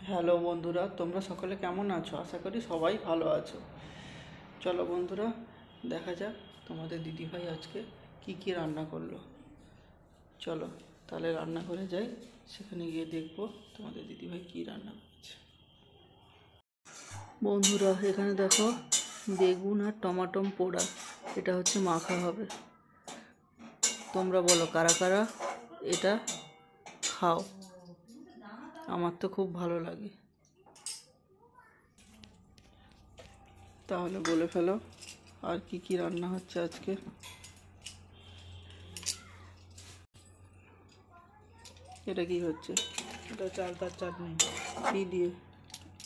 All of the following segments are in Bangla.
হ্যালো বন্ধুরা, তোমরা সকলে কেমন আছো? আশা করি সবাই ভালো আছো। চলো বন্ধুরা, দেখা যাক তোমাদের দিদিভাই আজকে কি রান্না করলো। চলো তাহলে রান্না করে যাই, সেখানে গিয়ে দেখবো তোমাদের দিদিভাই কি রান্না করেছে। বন্ধুরা এখানে দেখো, বেগুন আর টমাটম পোড়া, এটা হচ্ছে মাখা হবে। তোমরা বলো কারা কারা এটা খাও? আমার তো খুব ভালো লাগে। তাহলে বলে ফেলো আর কি রান্না হচ্ছে আজকে। এটা কি হচ্ছে? এটা চালতার চাটনি। কি দিয়ে?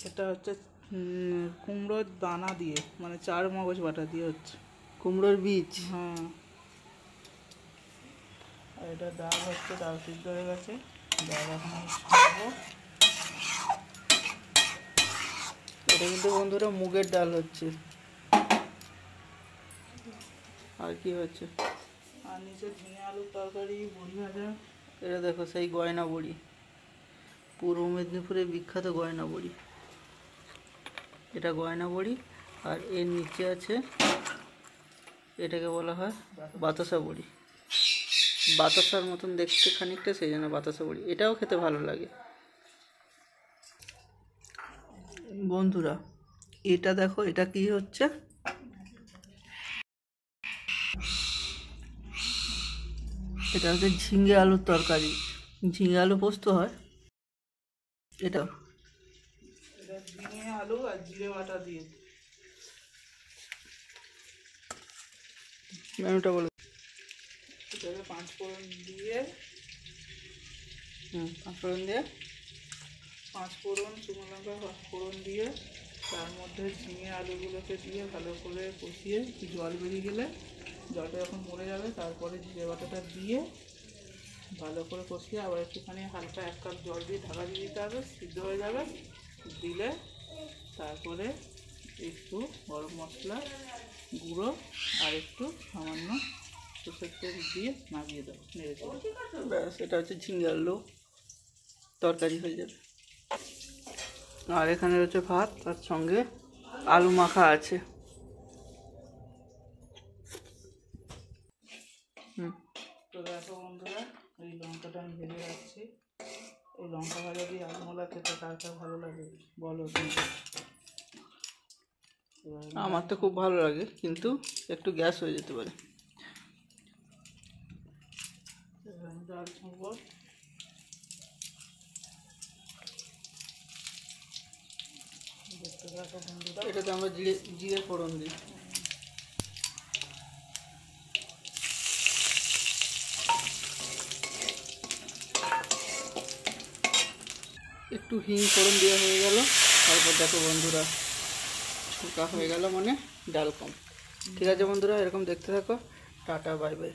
এটা হচ্ছে কুমড়োর দানা দিয়ে, মানে চার মগজ বাটা দিয়ে হচ্ছে। কুমড়োর বীজ? হ্যাঁ। আর এটা ডাল হচ্ছে, ডাল সিদ্ধ হয়ে গেছে, ডাল এখন খাবো। এটা কিন্তু বন্ধুরা মুগের ডাল হচ্ছে। আর কি হচ্ছে? আর নিচে ঝিঙে আলুর তরকারি, বড়ি ভাজা। এটা দেখো সেই গয়না বড়ি, পূর্ব মেদিনীপুরের বিখ্যাত গয়না বড়ি। এটা গয়না বড়ি, আর এর নিচে আছে, এটাকে বলা হয় বাতাসা বড়ি। বাতাসার মতন দেখতে খানিকটা, সেই জন্য বাতাসা বড়ি। এটাও খেতে ভালো লাগে। বন্ধুরা এটা দেখো, এটা কি হচ্ছে? এটা হচ্ছে ঝিঙে আলুর তরকারি, ঝিঙে আলু পোস্ত হয় এটা। ঝিঙে আলু আর জিরে বাটা দিয়ে। মেনুটা বলে। এটাকে পাঁচফোড়ন দিয়ে, পাঁচফোড়ন দিয়ে, পাঁচফোড়ন, শুকনো লঙ্কা ফোড়ন দিয়ে, তার মধ্যে ঝিঙে আলুগুলোকে দিয়ে ভালো করে কষিয়ে জল বেরিয়ে গেলে, জলটা যখন মরে যাবে তারপরে জিরে বাটাটা দিয়ে ভালো করে কষিয়ে আবার একটুখানি হালকা 1 কাপ জল দিয়ে ঢাকা দিয়ে দিতে হবে, সিদ্ধ হয়ে যাবে। দিলে তারপরে একটু গরম মশলা গুঁড়ো আর একটু সামান্য সরষের তেল দিয়ে নামিয়ে দেবো, নেড়ে দেবো। ব্যাস, এটা হচ্ছে ঝিঙে আলু তরকারি হয়ে যাবে। আর এখানে রয়েছে ভাত, তার সঙ্গে আলু মাখা আছে। তো দেখো বন্ধুরা, এই লঙ্কাটা আমি ভেজে রাখছি। এই লঙ্কা ভাজা দিয়ে আলু মালা খেতে কার কার ভালো লাগে বলো কিন্তু। আমার তো খুব ভালো লাগে, কিন্তু একটু গ্যাস হয়ে যেতে পারে। ডাল ছাড়বো। দেখতে থাকো বন্ধুরা। এটাতে আমরা জিরে ফোড়ন দিই। একটু হিং ফোড়ন দেওয়া হয়ে গেল। তারপর দেখো বন্ধুরা, ছোকা হয়ে গেল, মানে ডাল কম। ঠিক আছে বন্ধুরা, এরকম দেখতে থাকো। Tata, bye bye.